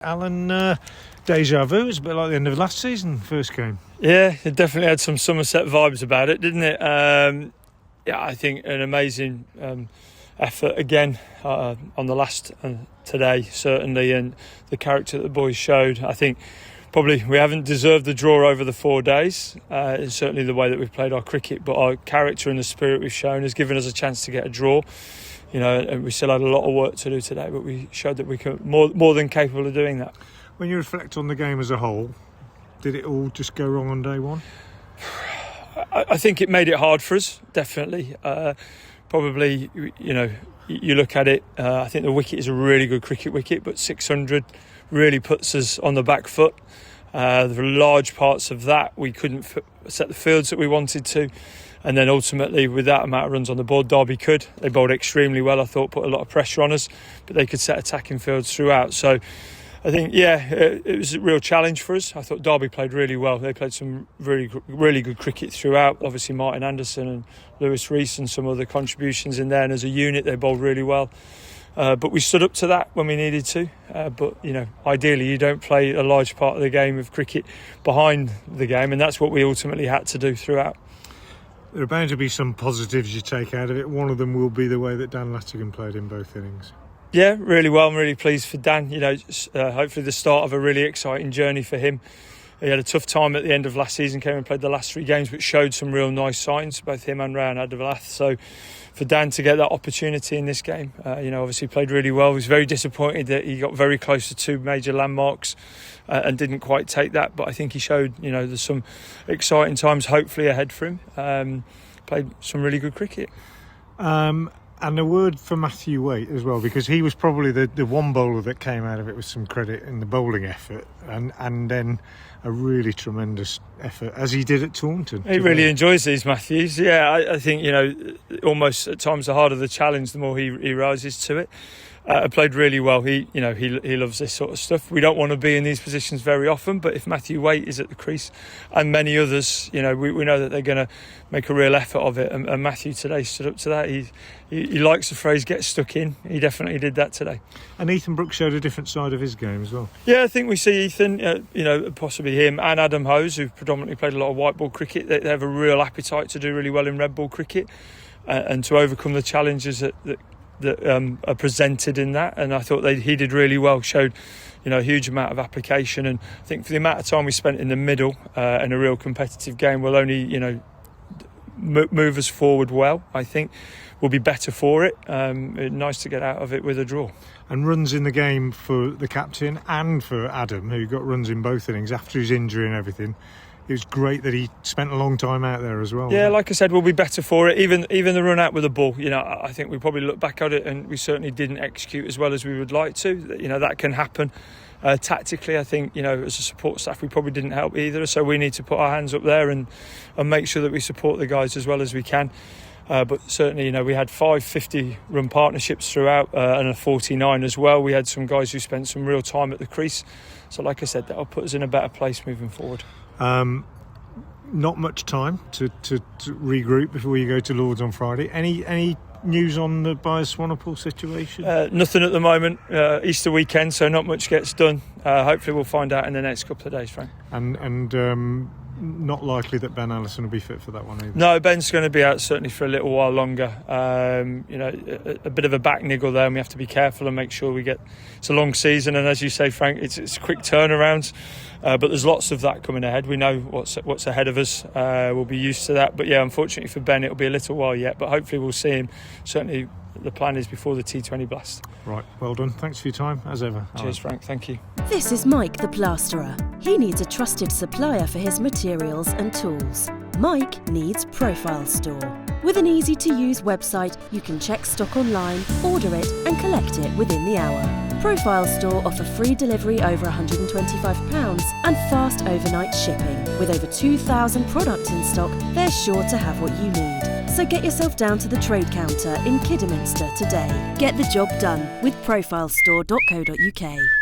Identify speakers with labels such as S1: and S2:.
S1: Alan, deja vu. It's a bit like the end of last season, first game.
S2: Yeah, it definitely had some Somerset vibes about it, didn't it? I think an amazing effort again on the last today, certainly, and the character that the boys showed. I think probably we haven't deserved the draw over the 4 days. It's certainly the way that we've played our cricket, but our character and the spirit we've shown has given us a chance to get a draw. You know, and we still had a lot of work to do today, but we showed that we were more than capable of doing that.
S1: When you reflect on the game as a whole, did it all just go wrong on day one?
S2: I think it made it hard for us, definitely. Probably, you know, you look at it, I think the wicket is a really good cricket wicket, but 600 really puts us on the back foot. There were large parts of that we couldn't set the fields that we wanted to. And then ultimately, with that amount of runs on the board, Derby could. They bowled extremely well, I thought, put a lot of pressure on us, but they could set attacking fields throughout. So I think, it was a real challenge for us. I thought Derby played really well. They played some really good cricket throughout. Obviously, Martin Anderson and Lewis Rees and some other contributions in there. And as a unit, they bowled really well. But we stood up to that when we needed to. But, you know, ideally, you don't play a large part of the game of cricket behind the game. And that's what we ultimately had to do throughout.
S1: There are bound to be some positives you take out of it. One of them will be the way that Dan Latigan played in both innings.
S2: Yeah, really well. I'm really pleased for Dan. You know, hopefully the start of a really exciting journey for him. He had a tough time at the end of last season, came and played the last 3 games, but showed some real nice signs, both him and Ryan Adavalath. So for Dan to get that opportunity in this game, obviously played really well. He was very disappointed that he got very close to 2 major landmarks and didn't quite take that. But I think he showed, you know, there's some exciting times hopefully ahead for him. Played some really good cricket.
S1: And a word for Matthew Waite as well, because he was probably the one bowler that came out of it with some credit in the bowling effort and then a really tremendous effort, as he did at Taunton.
S2: He really enjoys these, Matthews. Yeah, I think, you know, almost at times the harder the challenge, the more he rises to it. Played really well. He loves this sort of stuff. We don't want to be in these positions very often, but if Matthew Waite is at the crease and many others, you know, we know that they're going to make a real effort of it. And Matthew today stood up to that. He likes the phrase "get stuck in." He definitely did that today.
S1: And Ethan Brooks showed a different side of his game as well.
S2: Yeah, I think we see Ethan, possibly him and Adam Hose, who've predominantly played a lot of white ball cricket. They have a real appetite to do really well in red ball cricket and to overcome the challenges that are presented in that, and I thought he did really well, showed, you know, a huge amount of application, and I think for the amount of time we spent in the middle in a real competitive game will only, you know, move us forward well. I think we'll be better for it. Nice to get out of it with a draw.
S1: And runs in the game for the captain and for Adam, who got runs in both innings after his injury and everything. It was great that he spent a long time out there as well.
S2: Yeah, like I said, we'll be better for it. Even the run out with the ball, you know, I think we probably look back at it and we certainly didn't execute as well as we would like to. You know, that can happen. Tactically, I think, you know, as a support staff, we probably didn't help either. So we need to put our hands up there and make sure that we support the guys as well as we can. But certainly, you know, we had 5 50-run partnerships throughout and a 49 as well. We had some guys who spent some real time at the crease. So like I said, that'll put us in a better place moving forward.
S1: Not much time to regroup before you go to Lords on Friday. Any news on the Byers-Swanepoel situation?
S2: Nothing at the moment. Easter weekend, so not much gets done. Hopefully we'll find out in the next couple of days, Frank.
S1: And not likely that Ben Allison will be fit for that one either.
S2: No, Ben's going to be out certainly for a little while longer. A bit of a back niggle there, and we have to be careful and make sure it's a long season, and as you say, Frank, it's quick turnarounds. But there's lots of that coming ahead. We know what's ahead of us. We'll be used to that. But yeah, unfortunately for Ben, it'll be a little while yet. But hopefully we'll see him. Certainly the plan is before the T20 Blast.
S1: Right, well done. Thanks for your time, as ever.
S2: Cheers, Frank. Thank you.
S3: This is Mike the Plasterer. He needs a trusted supplier for his materials and tools. Mike needs Profile Store. With an easy-to-use website, you can check stock online, order it and collect it within the hour. Profile Store offer free delivery over £125 and fast overnight shipping. With over 2,000 products in stock, they're sure to have what you need. So get yourself down to the trade counter in Kidderminster today. Get the job done with profilestore.co.uk.